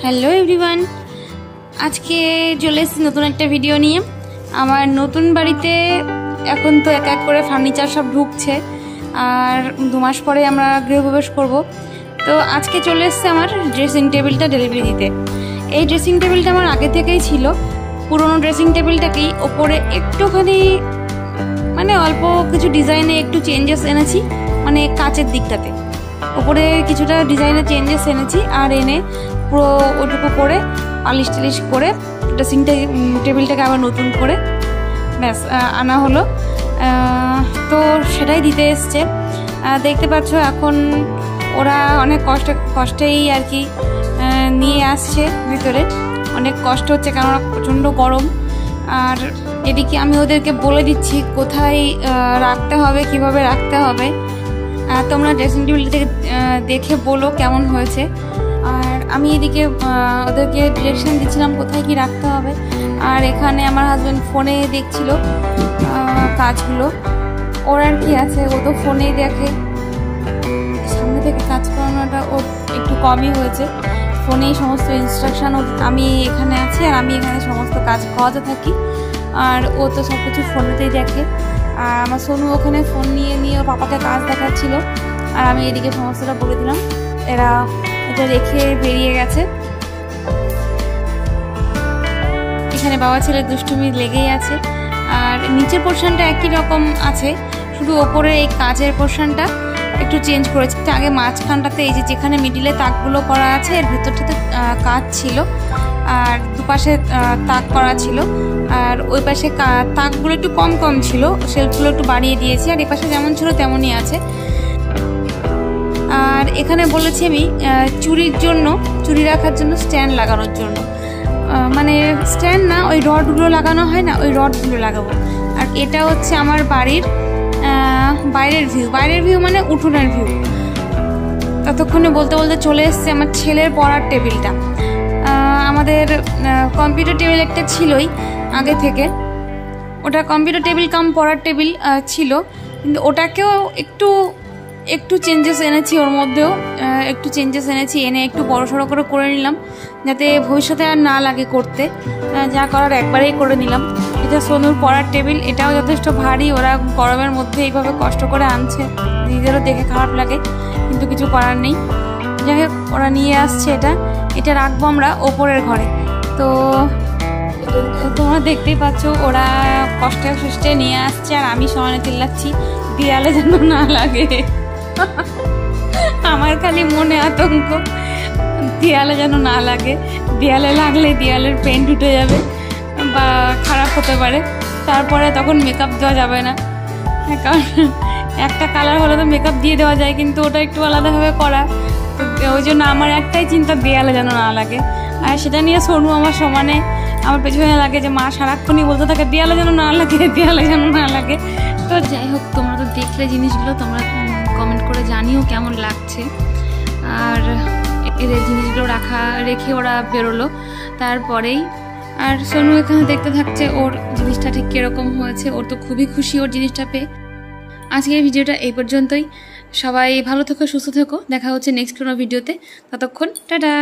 Hello everyone, আজকে চলে এসেছি নতুন একটা ভিডিও নিয়ে। আমার নতুন বাড়িতে এখন তো এক এক করে ফার্নিচার সব ঢুকছে, আর 2 মাস পরে আমরা গৃহপ্রবেশ করব। তো আজকে চলে এসেছে আমার ড্রেসিং টেবিলটা ডেলিভারি দিতে। এই ড্রেসিং টেবিলটা আমার আগে থেকেই ছিল, পুরোনো ড্রেসিং টেবিলটাকেই ওপরে একটুখানি মানে অল্প কিছু ডিজাইনে একটু চেঞ্জেস এনেছি, মানে কাচের দিকটাতে ওপরে কিছুটা ডিজাইনের চেঞ্জেস এনেছি, আর এনে পুরো ওটুকু করে পালিশ টালিশ করে ড্রেসিং টেবিলটাকে আবার নতুন করে ব্যাস আনা হলো। তো সেটাই দিতে এসছে। দেখতে পাচ্ছ এখন ওরা অনেক কষ্টেই আর কি নিয়ে আসছে ভিতরে। অনেক কষ্ট হচ্ছে, কেননা প্রচণ্ড গরম। আর এদিকে আমি ওদেরকে বলে দিচ্ছি কোথায় রাখতে হবে, কিভাবে রাখতে হবে। তোমরা ড্রেসিং টেবিলটা দেখে বলো কেমন হয়েছে। আর আমি এদিকে ওদেরকে ডিরেকশন দিচ্ছিলাম কোথায় কি রাখতে হবে। আর এখানে আমার হাজব্যান্ড ফোনে দেখছিল কাজগুলো। ওর আর কি আছে, ও তো ফোনেই দেখে, সামনে থেকে কাজ করানোটা ওর একটু কমই হয়েছে। ফোনেই সমস্ত ইনস্ট্রাকশান, আমি এখানে আছি আর আমি এখানে সমস্ত কাজ করাতে থাকি, আর ও তো সব কিছু ফোনেতেই দেখে। আর আমার সোনু ওখানে ফোন নিয়ে ওর পাপাকে কাজ দেখাচ্ছিল, আর আমি এদিকে সমস্তটা বলে দিলাম। এরা এটা রেখে বেরিয়ে গেছে। এখানে বাবা ছেলে দুষ্টুমি লেগেই আছে। আর নিচের পোর্শনটা একই রকম আছে, শুধু ওপরে এই কাচের পোর্শনটা একটু চেঞ্জ করেছে। আগে মাঝখানটাতে এই যেখানে মিডিলে তাকগুলো করা আছে, এর ভেতরটাতে কাচ ছিল, আর দুপাশে তাক করা ছিল। আর ওই পাশে তাকগুলো একটু কম ছিল, শেলফগুলো একটু বাড়িয়ে দিয়েছি। আর এ পাশে যেমন ছিল তেমনই আছে। আর এখানে বলেছি আমি চুড়ি রাখার জন্য স্ট্যান্ড লাগানোর জন্য, মানে স্ট্যান্ড না, ওই রডগুলো লাগানো হয় না, ওই রডগুলো লাগাবো। আর এটা হচ্ছে আমার বাড়ির বাইরের ভিউ মানে উঠোনের ভিউ। ততক্ষণে বলতে বলতে চলে এসছে আমার ছেলের পড়ার টেবিলটা। আমাদের কম্পিউটার টেবিল একটা ছিলই আগে থেকে, ওটা কম্পিউটার টেবিল কাম পড়ার টেবিল ছিল, কিন্তু ওটাকেও একটু চেঞ্জেস এনেছি, ওর মধ্যেও একটু চেঞ্জেস এনেছি, এনে একটু বড়সড় করে নিলাম, যাতে ভবিষ্যতে আর না লাগে করতে। যা করার একবারেই করে নিলাম। এটা সোনুর পড়ার টেবিল, এটাও যথেষ্ট ভারী। ওরা গরমের মধ্যে এইভাবে কষ্ট করে আনছে, নিজেরও দেখে খারাপ লাগে, কিন্তু কিছু করার নেই। যাই হোক, ওরা নিয়ে আসছে। এটা রাখবো আমরা ওপরের ঘরে। তো তোমরা দেখতেই পাচ্ছ ওরা কষ্টে নিয়ে আসছে, আর আমি সমানে চিল্লাচ্ছি দেয়ালে যেন না লাগে। আমার খালি মনে আতঙ্ক, দেয়ালে যেন না লাগে। দেয়ালে লাগলে দেয়ালের পেন্ট উঠে যাবে বা খারাপ হতে পারে, তারপরে তখন মেকআপ দেওয়া যাবে না। কারণ একটা কালার হলে তো মেকআপ দিয়ে দেওয়া যায়, কিন্তু ওটা একটু আলাদাভাবে করা। তো ওই জন্য আমার একটাই চিন্তা, দেয়ালে যেন না লাগে। আর সেটা নিয়ে সোনু আমার সমানে আমার পেছনে লাগে, যে মা সারাক্ষণই বলতে থাকে দেয়ালে যেন না লাগে, দেয়ালে যেন না লাগে। তো যাই হোক, তোমরা তো দেখলে জিনিসগুলো, তোমরা কমেন্ট করে জানিও কেমন লাগছে। আর এদের জিনিসগুলো রেখে ওরা বেরোলো তারপরেই। আর সোনু এখানে দেখতে থাকছে ওর জিনিসটা ঠিক কিরকম হয়েছে। ওর তো খুবই খুশি ওর জিনিসটা পেয়ে। আজকের ভিডিওটা এই পর্যন্তই। সবাই ভালো থেকো, সুস্থ থেকো। দেখা হচ্ছে নেক্সট কোনো ভিডিওতে। ততক্ষণ টাটা।